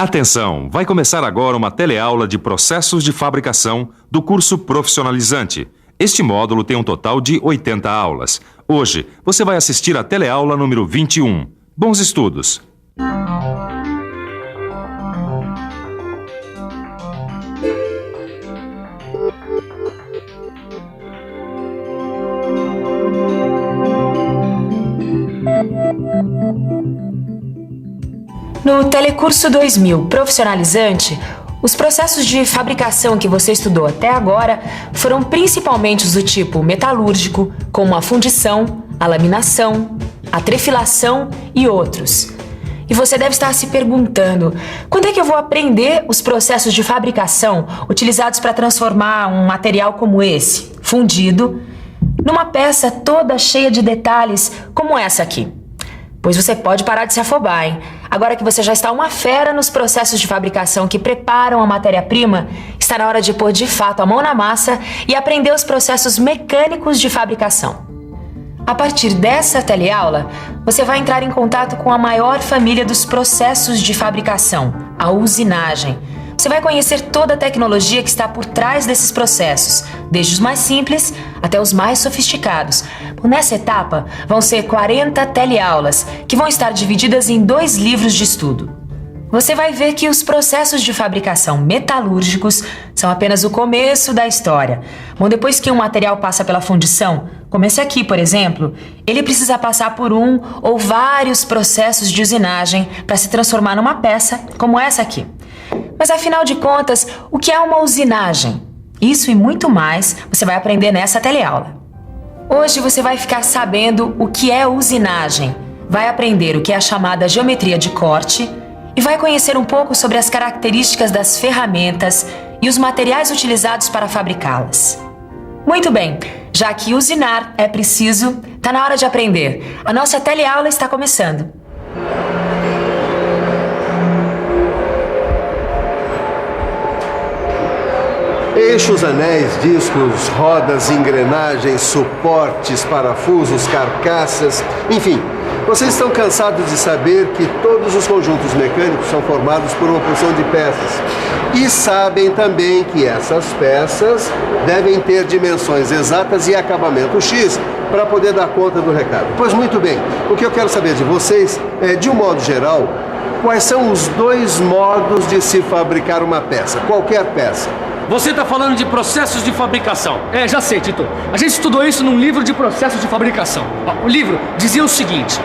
Atenção! Vai começar agora uma teleaula de processos de fabricação do curso Profissionalizante. Este módulo tem um total de 80 aulas. Hoje, você vai assistir a teleaula número 21. Bons estudos! No Telecurso 2000 Profissionalizante, os processos de fabricação que você estudou até agora foram principalmente os do tipo metalúrgico, como a fundição, a laminação, a trefilação e outros. E você deve estar se perguntando, quando é que eu vou aprender os processos de fabricação utilizados para transformar um material como esse, fundido, numa peça toda cheia de detalhes como essa aqui? Pois você pode parar de se afobar, hein? Agora que você já está uma fera nos processos de fabricação que preparam a matéria-prima, está na hora de pôr de fato a mão na massa e aprender os processos mecânicos de fabricação. A partir dessa teleaula, você vai entrar em contato com a maior família dos processos de fabricação, a usinagem. Você vai conhecer toda a tecnologia que está por trás desses processos, desde os mais simples até os mais sofisticados. Nessa etapa, vão ser 40 teleaulas, que vão estar divididas em 2 livros de estudo. Você vai ver que os processos de fabricação metalúrgicos são apenas o começo da história. Depois que um material passa pela fundição, como esse aqui, por exemplo, ele precisa passar por um ou vários processos de usinagem para se transformar numa peça como essa aqui. Mas afinal de contas, o que é uma usinagem? Isso e muito mais você vai aprender nessa teleaula. Hoje você vai ficar sabendo o que é usinagem, vai aprender o que é a chamada geometria de corte e vai conhecer um pouco sobre as características das ferramentas e os materiais utilizados para fabricá-las. Muito bem, já que usinar é preciso, está na hora de aprender. A nossa teleaula está começando. Eixos, anéis, discos, rodas, engrenagens, suportes, parafusos, carcaças, enfim. Vocês estão cansados de saber que todos os conjuntos mecânicos são formados por uma porção de peças. E sabem também que essas peças devem ter dimensões exatas e acabamento X para poder dar conta do recado. Pois muito bem, o que eu quero saber de vocês é, de um modo geral, quais são os 2 modos de se fabricar uma peça, qualquer peça. Você está falando de processos de fabricação. Já sei, Tito. A gente estudou isso num livro de processos de fabricação. O livro dizia o seguinte: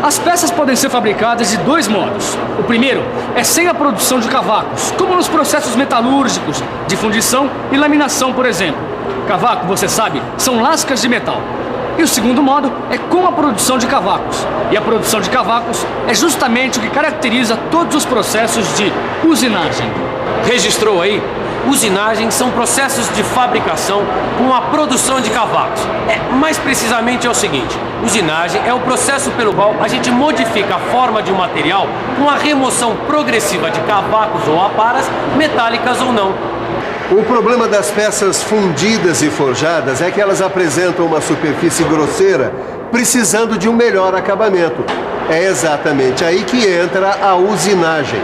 as peças podem ser fabricadas de 2 modos. O primeiro é sem a produção de cavacos, como nos processos metalúrgicos, de fundição e laminação, por exemplo. Cavaco, você sabe, são lascas de metal. E o segundo modo é com a produção de cavacos. E a produção de cavacos é justamente o que caracteriza todos os processos de usinagem. Registrou aí? Usinagem são processos de fabricação com a produção de cavacos. Mais precisamente é o seguinte: usinagem é o processo pelo qual a gente modifica a forma de um material com a remoção progressiva de cavacos ou aparas, metálicas ou não. O problema das peças fundidas e forjadas é que elas apresentam uma superfície grosseira, precisando de um melhor acabamento. É exatamente aí que entra a usinagem.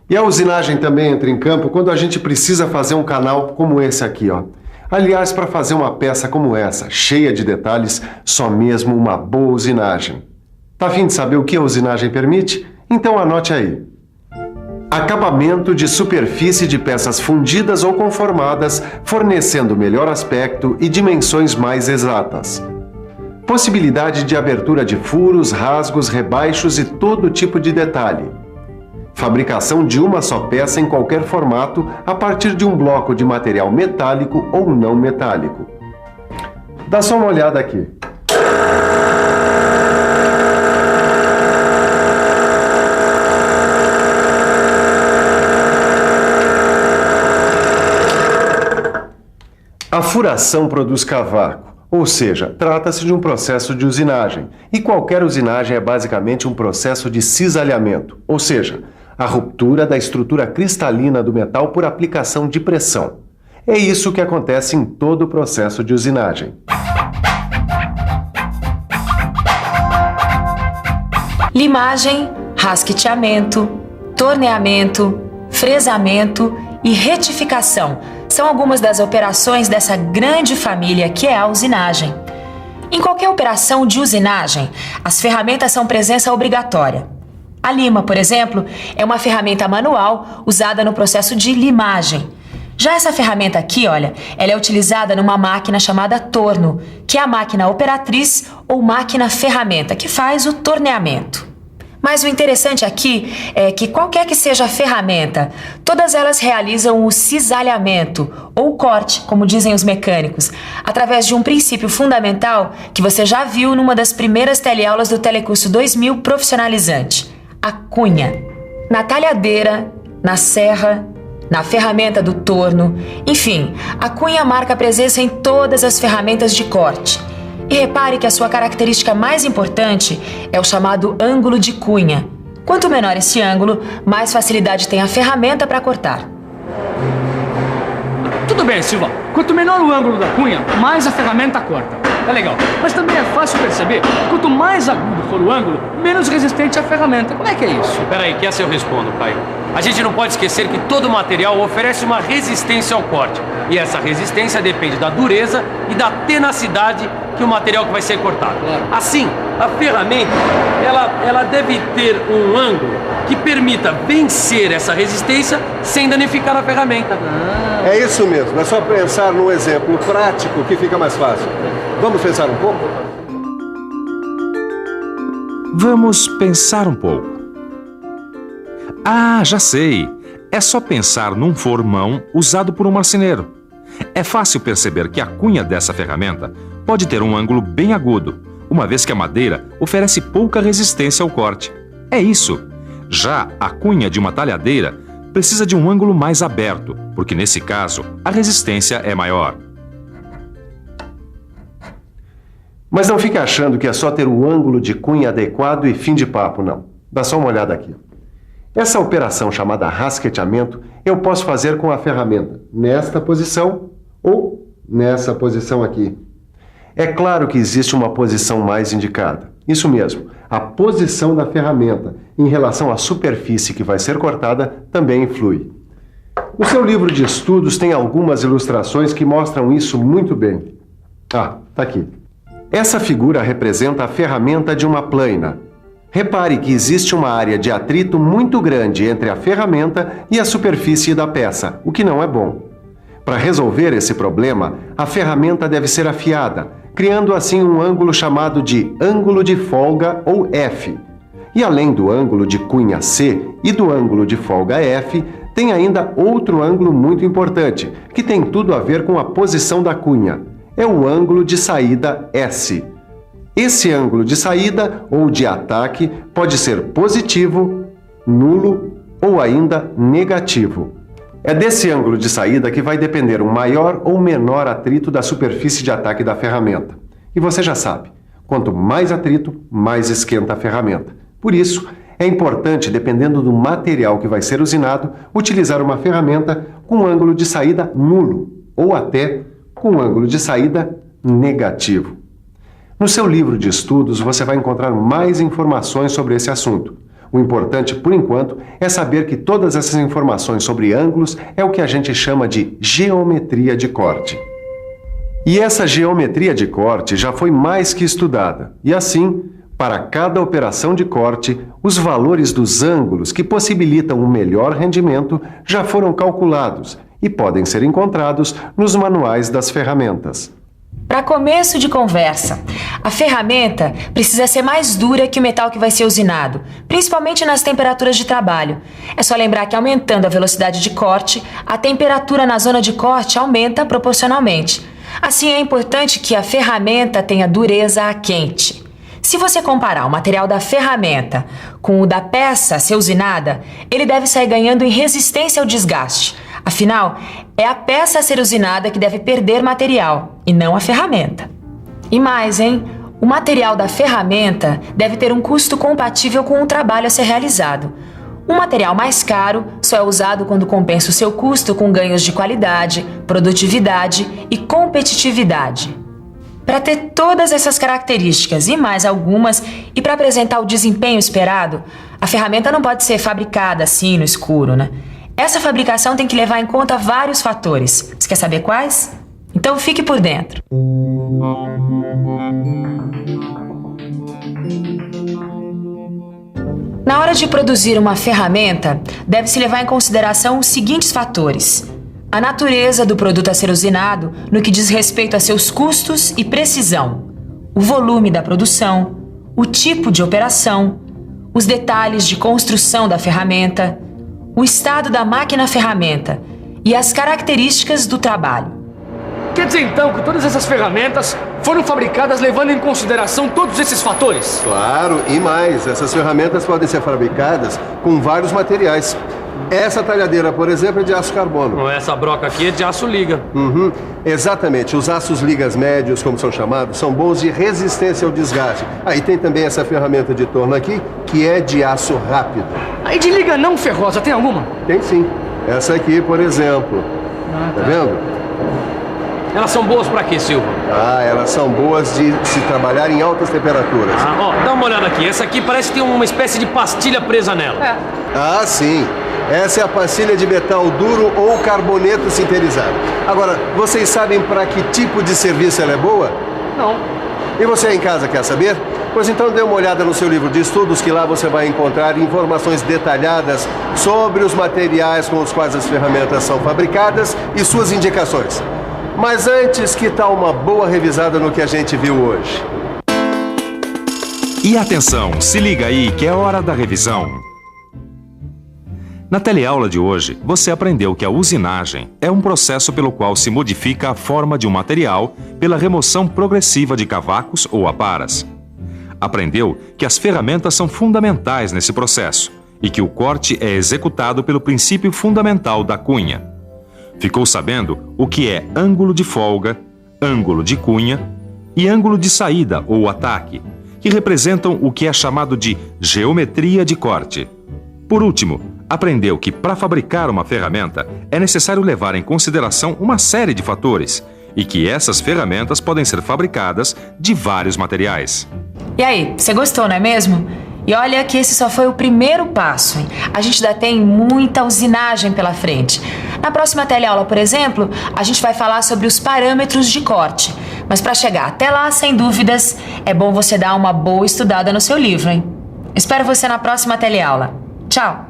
E a usinagem também entra em campo quando a gente precisa fazer um canal como esse aqui, ó. Aliás, para fazer uma peça como essa, cheia de detalhes, só mesmo uma boa usinagem. Tá a fim de saber o que a usinagem permite? Então anote aí. Acabamento de superfície de peças fundidas ou conformadas, fornecendo melhor aspecto e dimensões mais exatas. Possibilidade de abertura de furos, rasgos, rebaixos e todo tipo de detalhe. Fabricação de uma só peça em qualquer formato a partir de um bloco de material metálico ou não metálico. Dá só uma olhada aqui. A furação produz cavaco, ou seja, trata-se de um processo de usinagem. E qualquer usinagem é basicamente um processo de cisalhamento, ou seja, a ruptura da estrutura cristalina do metal por aplicação de pressão. É isso que acontece em todo o processo de usinagem. Limagem, rasqueteamento, torneamento, fresamento e retificação são algumas das operações dessa grande família que é a usinagem. Em qualquer operação de usinagem, as ferramentas são presença obrigatória. A lima, por exemplo, é uma ferramenta manual usada no processo de limagem. Já essa ferramenta aqui, olha, ela é utilizada numa máquina chamada torno, que é a máquina operatriz ou máquina ferramenta, que faz o torneamento. Mas o interessante aqui é que qualquer que seja a ferramenta, todas elas realizam o cisalhamento ou corte, como dizem os mecânicos, através de um princípio fundamental que você já viu numa das primeiras teleaulas do Telecurso 2000 Profissionalizante, a cunha. Na talhadeira, na serra, na ferramenta do torno, enfim, a cunha marca a presença em todas as ferramentas de corte. E repare que a sua característica mais importante é o chamado ângulo de cunha. Quanto menor esse ângulo, mais facilidade tem a ferramenta para cortar. Tudo bem, Silva. Quanto menor o ângulo da cunha, mais a ferramenta corta. É legal. Mas também é fácil perceber que quanto mais agudo for o ângulo, menos resistente a ferramenta. Como é que é isso? Peraí, que essa eu respondo, Caio. A gente não pode esquecer que todo material oferece uma resistência ao corte. E essa resistência depende da dureza e da tenacidade que o material que vai ser cortado. Assim, a ferramenta, ela deve ter um ângulo que permita vencer essa resistência sem danificar a ferramenta. É isso mesmo, é só pensar num exemplo prático que fica mais fácil. Vamos pensar um pouco? Vamos pensar um pouco. Ah, já sei! É só pensar num formão usado por um marceneiro. É fácil perceber que a cunha dessa ferramenta pode ter um ângulo bem agudo, uma vez que a madeira oferece pouca resistência ao corte. É isso! Já a cunha de uma talhadeira precisa de um ângulo mais aberto, porque nesse caso a resistência é maior. Mas não fique achando que é só ter o ângulo de cunha adequado e fim de papo, não. Dá só uma olhada aqui. Essa operação chamada rasqueteamento eu posso fazer com a ferramenta nesta posição ou nessa posição aqui. É claro que existe uma posição mais indicada. Isso mesmo, a posição da ferramenta em relação à superfície que vai ser cortada também influi. O seu livro de estudos tem algumas ilustrações que mostram isso muito bem. Ah, tá aqui. Essa figura representa a ferramenta de uma plaina. Repare que existe uma área de atrito muito grande entre a ferramenta e a superfície da peça, o que não é bom. Para resolver esse problema, a ferramenta deve ser afiada, criando assim um ângulo chamado de ângulo de folga ou F. E além do ângulo de cunha C e do ângulo de folga F, tem ainda outro ângulo muito importante, que tem tudo a ver com a posição da cunha. É o ângulo de saída S. Esse ângulo de saída ou de ataque pode ser positivo, nulo ou ainda negativo. É desse ângulo de saída que vai depender o maior ou menor atrito da superfície de ataque da ferramenta. E você já sabe, quanto mais atrito, mais esquenta a ferramenta. Por isso, é importante, dependendo do material que vai ser usinado, utilizar uma ferramenta com ângulo de saída nulo ou até com ângulo de saída negativo. No seu livro de estudos, você vai encontrar mais informações sobre esse assunto. O importante, por enquanto, é saber que todas essas informações sobre ângulos é o que a gente chama de geometria de corte. E essa geometria de corte já foi mais que estudada. E assim, para cada operação de corte, os valores dos ângulos que possibilitam um melhor rendimento já foram calculados e podem ser encontrados nos manuais das ferramentas. Para começo de conversa, a ferramenta precisa ser mais dura que o metal que vai ser usinado, principalmente nas temperaturas de trabalho. É só lembrar que aumentando a velocidade de corte, a temperatura na zona de corte aumenta proporcionalmente. Assim, é importante que a ferramenta tenha dureza a quente. Se você comparar o material da ferramenta com o da peça a ser usinada, ele deve sair ganhando em resistência ao desgaste. Afinal, é a peça a ser usinada que deve perder material, e não a ferramenta. E mais, hein? O material da ferramenta deve ter um custo compatível com o trabalho a ser realizado. Um material mais caro só é usado quando compensa o seu custo com ganhos de qualidade, produtividade e competitividade. Para ter todas essas características e mais algumas, e para apresentar o desempenho esperado, A ferramenta não pode ser fabricada assim no escuro, né? Essa fabricação tem que levar em conta vários fatores. Você quer saber quais? Então fique por dentro. Na hora de produzir uma ferramenta, deve-se levar em consideração os seguintes fatores: a natureza do produto a ser usinado no que diz respeito a seus custos e precisão, o volume da produção, o tipo de operação, os detalhes de construção da ferramenta, o estado da máquina-ferramenta e as características do trabalho. Quer dizer então que todas essas ferramentas foram fabricadas levando em consideração todos esses fatores? Claro, e mais, essas ferramentas podem ser fabricadas com vários materiais. Essa talhadeira, por exemplo, é de aço carbono. Essa broca aqui é de aço liga. Exatamente, os aços ligas médios, como são chamados, são bons de resistência ao desgaste. Aí tem também essa ferramenta de torno aqui, que é de aço rápido. Aí de liga não ferrosa, tem alguma? Tem sim. Essa aqui, por exemplo. Tá vendo? Elas são boas pra quê, Silva? Elas são boas de se trabalhar em altas temperaturas. Dá uma olhada aqui. Essa aqui parece que tem uma espécie de pastilha presa nela. Sim. Essa é a pastilha de metal duro ou carboneto sinterizado. Agora, vocês sabem para que tipo de serviço ela é boa? Não. E você em casa quer saber? Pois então dê uma olhada no seu livro de estudos, que lá você vai encontrar informações detalhadas sobre os materiais com os quais as ferramentas são fabricadas e suas indicações. Mas antes, que tal uma boa revisada no que a gente viu hoje? E atenção, se liga aí que é hora da revisão. Na teleaula de hoje, você aprendeu que a usinagem é um processo pelo qual se modifica a forma de um material pela remoção progressiva de cavacos ou aparas. Aprendeu que as ferramentas são fundamentais nesse processo e que o corte é executado pelo princípio fundamental da cunha. Ficou sabendo o que é ângulo de folga, ângulo de cunha e ângulo de saída ou ataque, que representam o que é chamado de geometria de corte. Por último, aprendeu que para fabricar uma ferramenta é necessário levar em consideração uma série de fatores e que essas ferramentas podem ser fabricadas de vários materiais. E aí, você gostou, não é mesmo? E olha que esse só foi o primeiro passo, hein? A gente ainda tem muita usinagem pela frente. Na próxima teleaula, por exemplo, a gente vai falar sobre os parâmetros de corte. Mas para chegar até lá, sem dúvidas, é bom você dar uma boa estudada no seu livro, hein? Espero você na próxima teleaula. Tchau!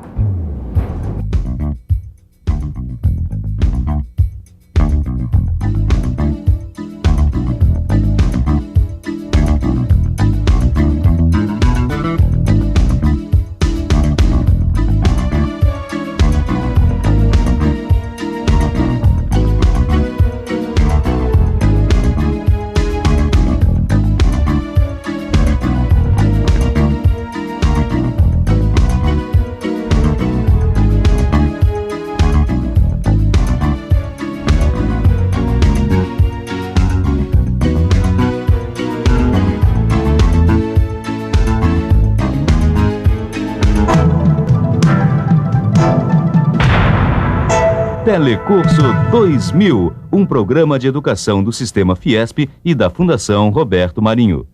Telecurso 2000, um programa de educação do Sistema Fiesp e da Fundação Roberto Marinho.